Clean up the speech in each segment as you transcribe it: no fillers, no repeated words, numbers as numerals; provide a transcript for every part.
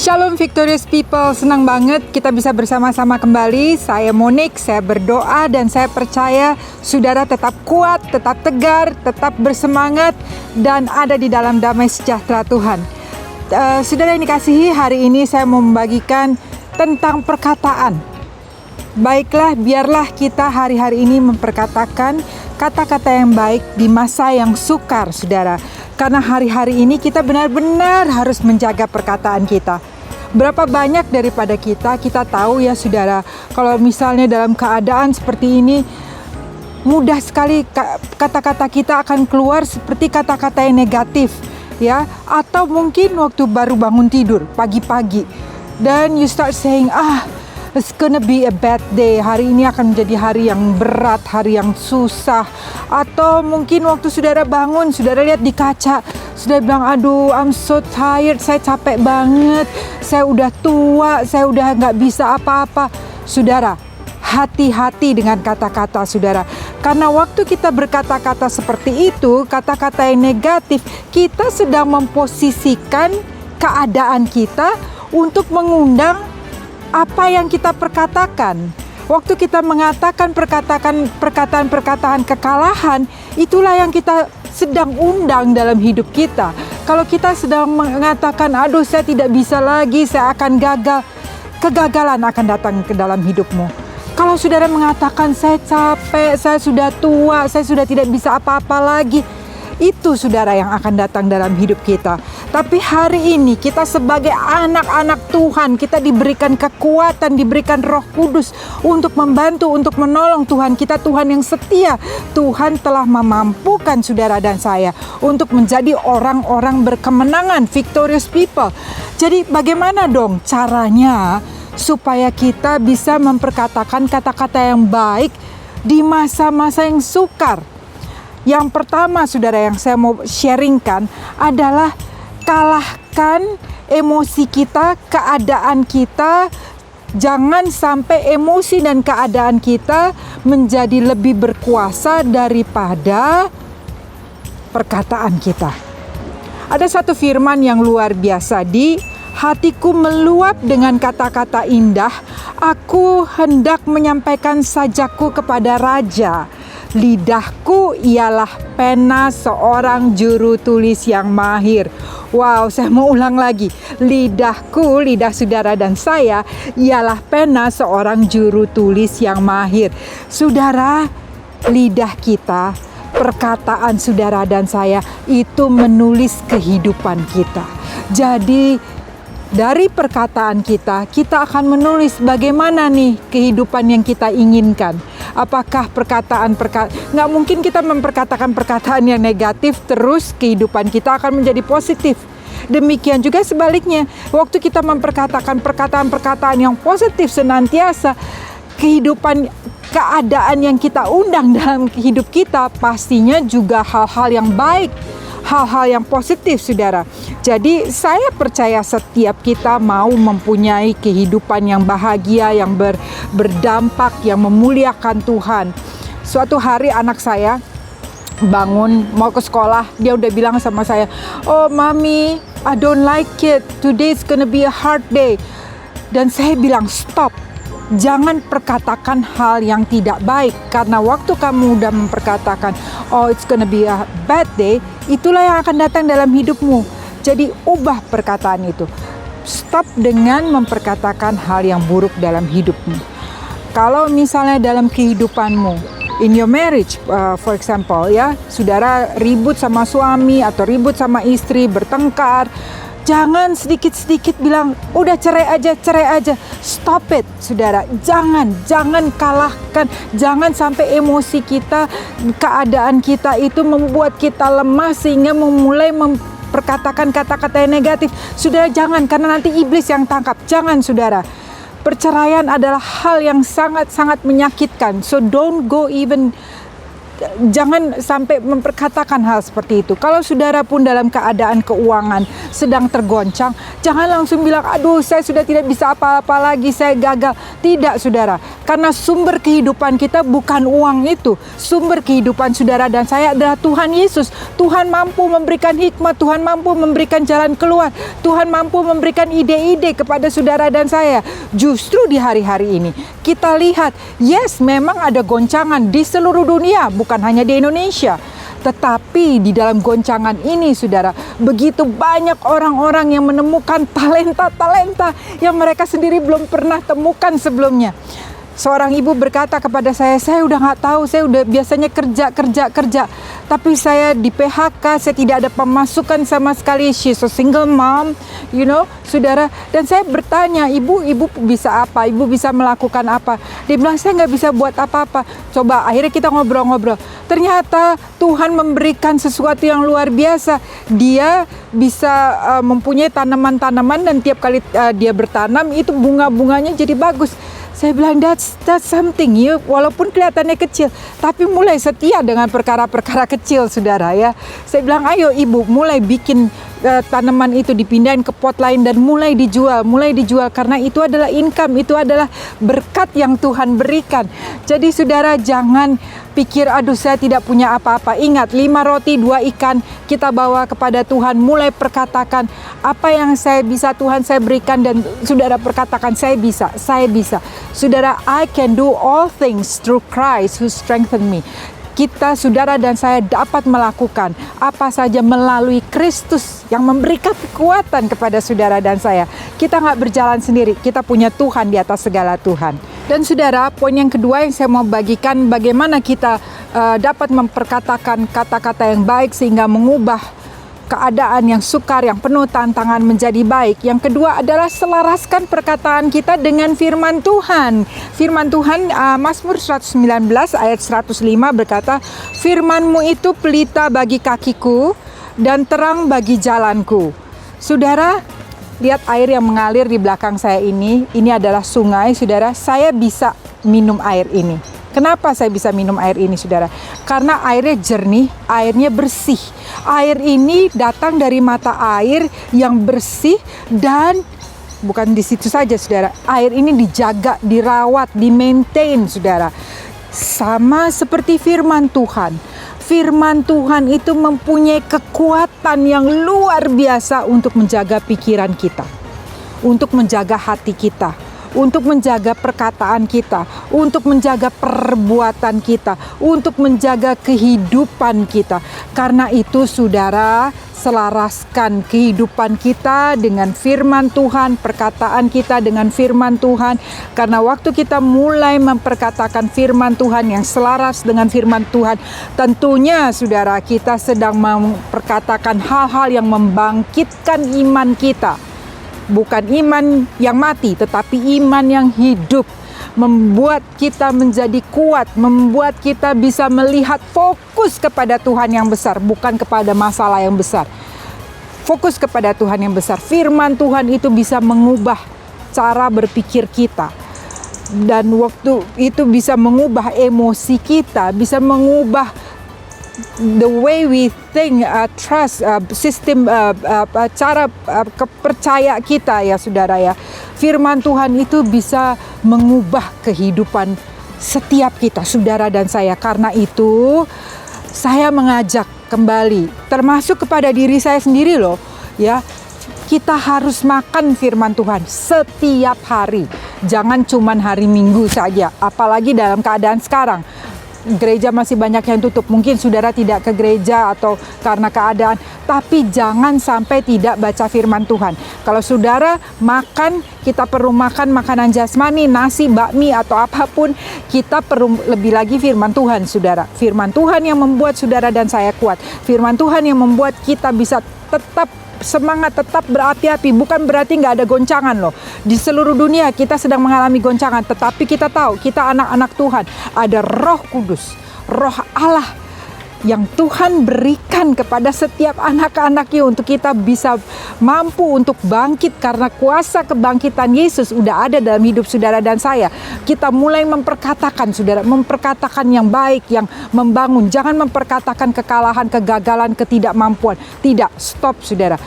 Shalom Victorious People, senang banget kita bisa bersama-sama kembali. Saya Monique, saya berdoa dan saya percaya saudara tetap kuat, tetap tegar, tetap bersemangat dan ada di dalam damai sejahtera Tuhan. Saudara yang dikasihi, hari ini saya mau membagikan tentang perkataan. Baiklah, biarlah kita hari-hari ini memperkatakan kata-kata yang baik di masa yang sukar, saudara. Karena hari-hari ini kita benar-benar harus menjaga perkataan kita. Berapa banyak daripada kita tahu ya saudara, kalau misalnya dalam keadaan seperti ini, mudah sekali kata-kata kita akan keluar seperti kata-kata yang negatif, ya. Atau mungkin waktu baru bangun tidur, pagi-pagi. Dan you start saying, it's gonna be a bad day. Hari ini akan menjadi hari yang berat, hari yang susah. Atau mungkin waktu saudara bangun, saudara lihat di kaca, saudara bilang, aduh, I'm so tired, saya capek banget, saya udah tua, saya udah nggak bisa apa-apa. Saudara, hati-hati dengan kata-kata saudara. Karena waktu kita berkata-kata seperti itu, kata-kata yang negatif, kita sedang memposisikan keadaan kita untuk mengundang apa yang kita perkatakan. Waktu kita mengatakan perkataan-perkataan kekalahan, itulah yang kita sedang undang dalam hidup kita. Kalau kita sedang mengatakan, aduh saya tidak bisa lagi, saya akan gagal, kegagalan akan datang ke dalam hidupmu. Kalau saudara mengatakan, saya capek, saya sudah tua, saya sudah tidak bisa apa-apa lagi, itu saudara yang akan datang dalam hidup kita. Tapi hari ini kita sebagai anak-anak Tuhan, kita diberikan kekuatan, diberikan Roh Kudus untuk membantu, untuk menolong Tuhan kita. Tuhan yang setia. Tuhan telah memampukan saudara dan saya untuk menjadi orang-orang berkemenangan, victorious people. Jadi bagaimana dong caranya supaya kita bisa memperkatakan kata-kata yang baik di masa-masa yang sukar? Yang pertama saudara yang saya mau sharingkan adalah kalahkan emosi kita, keadaan kita. Jangan sampai emosi dan keadaan kita menjadi lebih berkuasa daripada perkataan kita. Ada satu firman yang luar biasa, di hatiku meluap dengan kata-kata indah, aku hendak menyampaikan sajaku kepada raja. Lidahku ialah pena seorang juru tulis yang mahir. Wow, saya mau ulang lagi. Lidahku, lidah saudara dan saya, ialah pena seorang juru tulis yang mahir. Saudara, lidah kita, perkataan saudara dan saya, itu menulis kehidupan kita. Jadi, dari perkataan kita akan menulis bagaimana nih kehidupan yang kita inginkan. Apakah nggak mungkin kita memperkatakan perkataan yang negatif terus kehidupan kita akan menjadi positif. Demikian juga sebaliknya, waktu kita memperkatakan perkataan-perkataan yang positif senantiasa, keadaan yang kita undang dalam hidup kita pastinya juga hal-hal yang baik, hal-hal yang positif saudara. Jadi saya percaya setiap kita mau mempunyai kehidupan yang bahagia, yang berdampak, yang memuliakan Tuhan. Suatu hari anak saya bangun mau ke sekolah, dia udah bilang sama saya, oh mami, I don't like it, today is gonna be a hard day. Dan saya bilang, stop. Jangan perkatakan hal yang tidak baik. Karena waktu kamu udah memperkatakan, oh it's gonna be a bad day, itulah yang akan datang dalam hidupmu. Jadi ubah perkataan itu. Stop dengan memperkatakan hal yang buruk dalam hidupmu. Kalau misalnya dalam kehidupanmu, in your marriage, for example ya, saudara ribut sama suami atau ribut sama istri, bertengkar, jangan sedikit-sedikit bilang, udah cerai aja. Stop it, saudara. Jangan kalahkan. Jangan sampai emosi kita, keadaan kita itu membuat kita lemah sehingga memulai memperkatakan kata-kata yang negatif. Saudara, jangan, karena nanti iblis yang tangkap. Jangan, saudara. Perceraian adalah hal yang sangat-sangat menyakitkan. So don't go even jangan sampai memperkatakan hal seperti itu. Kalau saudara pun dalam keadaan keuangan sedang tergoncang, jangan langsung bilang, aduh saya sudah tidak bisa apa-apa lagi, saya gagal. Tidak saudara, karena sumber kehidupan kita bukan uang itu. Sumber kehidupan saudara dan saya adalah Tuhan Yesus. Tuhan mampu memberikan hikmat, Tuhan mampu memberikan jalan keluar, Tuhan mampu memberikan ide-ide kepada saudara dan saya. Justru di hari-hari ini kita lihat, yes memang ada goncangan di seluruh dunia, bukan hanya di Indonesia. Tetapi di dalam goncangan ini saudara, begitu banyak orang-orang yang menemukan talenta-talenta yang mereka sendiri belum pernah temukan sebelumnya. Seorang ibu berkata kepada saya udah gak tahu, saya udah biasanya kerja, tapi saya di PHK, saya tidak ada pemasukan sama sekali. She's a single mom, saudara. Dan saya bertanya, ibu bisa apa? Ibu bisa melakukan apa? Dia bilang, saya gak bisa buat apa-apa. Coba, akhirnya kita ngobrol-ngobrol. Ternyata Tuhan memberikan sesuatu yang luar biasa. Dia bisa mempunyai tanaman-tanaman, dan tiap kali dia bertanam, itu bunga-bunganya jadi bagus. Saya bilang, that's something, walaupun kelihatannya kecil, tapi mulai setia dengan perkara-perkara kecil, saudara ya. Saya bilang, ayo ibu, mulai bikin tanaman itu dipindahin ke pot lain dan mulai dijual, karena itu adalah income, itu adalah berkat yang Tuhan berikan. Jadi saudara, jangan pikir, aduh saya tidak punya apa-apa. Ingat, 5 roti 2 ikan kita bawa kepada Tuhan. Mulai perkatakan, apa yang saya bisa Tuhan saya berikan, dan saudara perkatakan, saya bisa. Saudara, I can do all things through Christ who strengthen me. Kita, saudara dan saya dapat melakukan apa saja melalui Kristus yang memberikan kekuatan kepada saudara dan saya. Kita nggak berjalan sendiri, kita punya Tuhan di atas segala Tuhan. Dan saudara, poin yang kedua yang saya mau bagikan, bagaimana kita dapat memperkatakan kata-kata yang baik sehingga mengubah keadaan yang sukar, yang penuh tantangan menjadi baik. Yang kedua adalah selaraskan perkataan kita dengan firman Tuhan. Firman Tuhan, Mazmur 119 ayat 105 berkata, firman-Mu itu pelita bagi kakiku dan terang bagi jalanku. Saudara, lihat air yang mengalir di belakang saya ini adalah sungai, saudara. Saya bisa minum air ini. Kenapa saya bisa minum air ini, saudara? Karena airnya jernih, airnya bersih. Air ini datang dari mata air yang bersih, dan bukan di situ saja, saudara. Air ini dijaga, dirawat, di-maintain, saudara. Sama seperti firman Tuhan. Firman Tuhan itu mempunyai kekuatan yang luar biasa untuk menjaga pikiran kita, untuk menjaga hati kita, untuk menjaga perkataan kita, untuk menjaga perbuatan kita, untuk menjaga kehidupan kita. Karena itu saudara, selaraskan kehidupan kita dengan firman Tuhan, perkataan kita dengan firman Tuhan. Karena waktu kita mulai memperkatakan firman Tuhan yang selaras dengan firman Tuhan, tentunya saudara, kita sedang memperkatakan hal-hal yang membangkitkan iman kita. Bukan iman yang mati, tetapi iman yang hidup. Membuat kita menjadi kuat, membuat kita bisa melihat fokus kepada Tuhan yang besar, bukan kepada masalah yang besar. Fokus kepada Tuhan yang besar. Firman Tuhan itu bisa mengubah cara berpikir kita. Dan waktu itu bisa mengubah emosi kita, bisa mengubah the way we think, trust, sistem, cara kepercaya kita ya saudara ya. Firman Tuhan itu bisa mengubah kehidupan setiap kita, saudara dan saya. Karena itu saya mengajak kembali, termasuk kepada diri saya sendiri loh ya. Kita harus makan firman Tuhan setiap hari. Jangan cuman hari Minggu saja, apalagi dalam keadaan sekarang. Gereja masih banyak yang tutup. Mungkin saudara tidak ke gereja atau karena keadaan, tapi jangan sampai tidak baca firman Tuhan. Kalau saudara makan, kita perlu makan makanan jasmani, nasi, bakmi atau apapun, kita perlu lebih lagi firman Tuhan, saudara. Firman Tuhan yang membuat saudara dan saya kuat. Firman Tuhan yang membuat kita bisa tetap semangat, tetap berapi-api. Bukan berarti nggak ada goncangan loh. Di seluruh dunia kita sedang mengalami goncangan, tetapi kita tahu kita anak-anak Tuhan. Ada Roh Kudus, Roh Allah yang Tuhan berikan kepada setiap anak-anaknya untuk kita bisa mampu untuk bangkit, karena kuasa kebangkitan Yesus udah ada dalam hidup saudara dan saya. Kita mulai memperkatakan saudara, memperkatakan yang baik, yang membangun. Jangan memperkatakan kekalahan, kegagalan, ketidakmampuan. Tidak, stop saudara.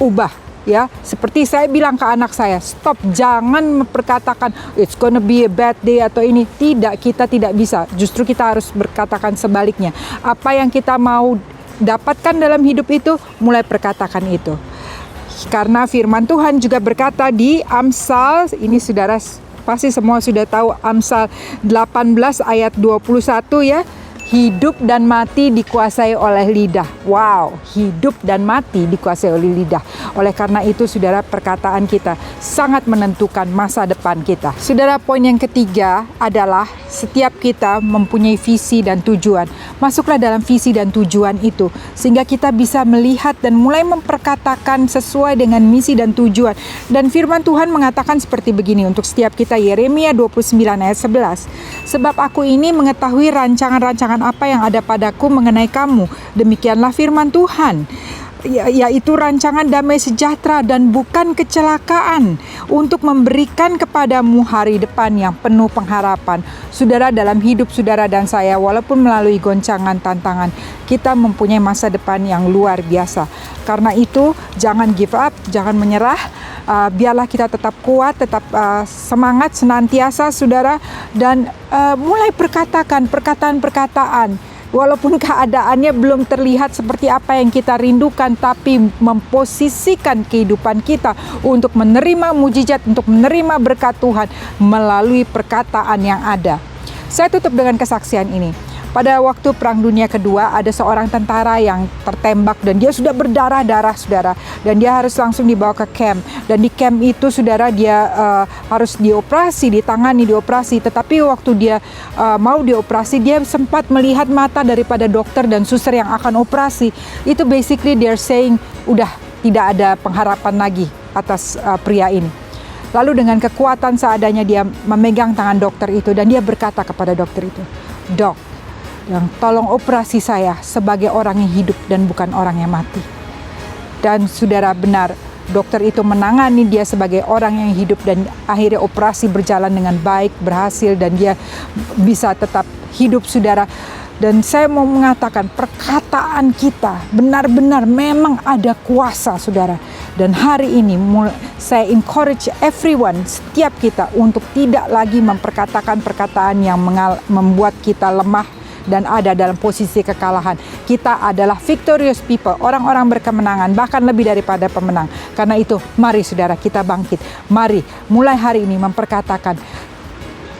Ubah. Ya, seperti saya bilang ke anak saya, stop, jangan memperkatakan it's gonna be a bad day atau ini. Tidak, kita tidak bisa. Justru kita harus berkatakan sebaliknya. Apa yang kita mau dapatkan dalam hidup itu, mulai perkatakan itu. Karena firman Tuhan juga berkata di Amsal, ini saudara pasti semua sudah tahu, Amsal 18 ayat 21 ya. Hidup dan mati dikuasai oleh lidah. Wow, hidup dan mati dikuasai oleh lidah. Oleh karena itu, saudara, perkataan kita sangat menentukan masa depan kita. Saudara, poin yang ketiga adalah setiap kita mempunyai visi dan tujuan. Masuklah dalam visi dan tujuan itu, sehingga kita bisa melihat dan mulai memperkatakan sesuai dengan misi dan tujuan. Dan firman Tuhan mengatakan seperti begini untuk setiap kita, Yeremia 29 ayat 11. Sebab aku ini mengetahui rancangan-rancangan apa yang ada padaku mengenai kamu. Demikianlah firman Tuhan, yaitu rancangan damai sejahtera dan bukan kecelakaan, untuk memberikan kepadamu hari depan yang penuh pengharapan. Saudara, dalam hidup saudara dan saya, walaupun melalui goncangan, tantangan, kita mempunyai masa depan yang luar biasa. Karena itu, jangan give up, jangan menyerah. Biarlah kita tetap kuat, tetap semangat senantiasa saudara, dan mulai perkatakan perkataan-perkataan. Walaupun keadaannya belum terlihat seperti apa yang kita rindukan, tapi memposisikan kehidupan kita untuk menerima mujizat, untuk menerima berkat Tuhan melalui perkataan yang ada. Saya tutup dengan kesaksian ini. Pada waktu Perang Dunia Kedua, ada seorang tentara yang tertembak dan dia sudah berdarah-darah, saudara. Dan dia harus langsung dibawa ke camp. Dan di camp itu, saudara, dia harus dioperasi, dioperasi. Tetapi waktu dia mau dioperasi, dia sempat melihat mata daripada dokter dan suster yang akan operasi. Itu basically they're saying, udah tidak ada pengharapan lagi atas pria ini. Lalu dengan kekuatan seadanya dia memegang tangan dokter itu dan dia berkata kepada dokter itu, "Dok, yang tolong operasi saya sebagai orang yang hidup dan bukan orang yang mati." Dan saudara, benar, dokter itu menangani dia sebagai orang yang hidup dan akhirnya operasi berjalan dengan baik, berhasil, dan dia bisa tetap hidup, saudara. Dan saya mau mengatakan perkataan kita benar-benar memang ada kuasa, saudara. Dan hari ini saya encourage everyone, setiap kita, untuk tidak lagi memperkatakan perkataan yang membuat kita lemah dan ada dalam posisi kekalahan. Kita adalah victorious people, orang-orang berkemenangan, bahkan lebih daripada pemenang. Karena itu, mari saudara, kita bangkit. Mari mulai hari ini memperkatakan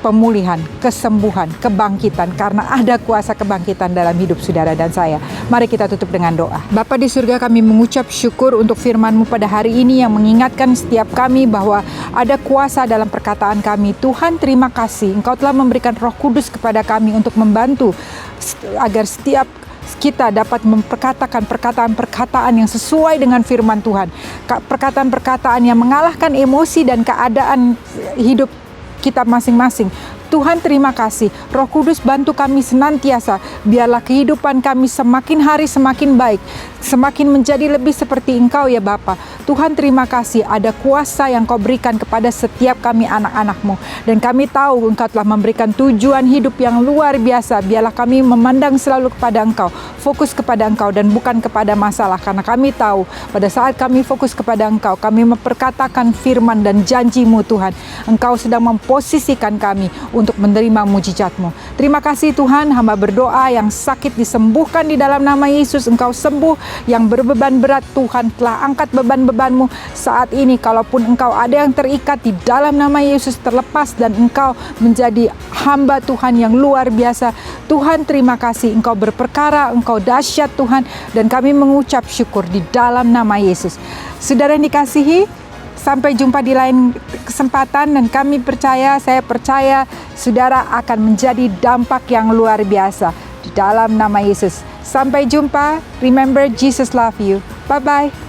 pemulihan, kesembuhan, kebangkitan, karena ada kuasa kebangkitan dalam hidup saudara dan saya. Mari kita tutup dengan doa. Bapa di surga, kami mengucap syukur untuk firman-Mu pada hari ini yang mengingatkan setiap kami bahwa ada kuasa dalam perkataan kami. Tuhan, terima kasih. Engkau telah memberikan Roh Kudus kepada kami untuk membantu agar setiap kita dapat memperkatakan perkataan-perkataan yang sesuai dengan firman Tuhan. Perkataan-perkataan yang mengalahkan emosi dan keadaan hidup kita masing-masing. Tuhan, terima kasih. Roh Kudus, bantu kami senantiasa. Biarlah kehidupan kami semakin hari semakin baik, semakin menjadi lebih seperti Engkau ya Bapa. Tuhan, terima kasih ada kuasa yang Kau berikan kepada setiap kami anak-anak-Mu. Dan kami tahu Engkau telah memberikan tujuan hidup yang luar biasa. Biarlah kami memandang selalu kepada Engkau, fokus kepada Engkau dan bukan kepada masalah. Karena kami tahu pada saat kami fokus kepada Engkau, kami memperkatakan firman dan janji-Mu Tuhan. Engkau sedang memposisikan kami untuk menerima mujizat-Mu. Terima kasih Tuhan, hamba berdoa yang sakit disembuhkan di dalam nama Yesus. Engkau sembuh, yang berbeban berat Tuhan telah angkat beban-beban-Mu saat ini. Kalaupun engkau ada yang terikat, di dalam nama Yesus terlepas dan engkau menjadi hamba Tuhan yang luar biasa. Tuhan, terima kasih, Engkau berperkara, Engkau dahsyat Tuhan, dan kami mengucap syukur di dalam nama Yesus. Saudara yang dikasihi, sampai jumpa di lain kesempatan, dan kami percaya, saya percaya saudara akan menjadi dampak yang luar biasa di dalam nama Yesus. Sampai jumpa. Remember, Jesus love you. Bye-bye.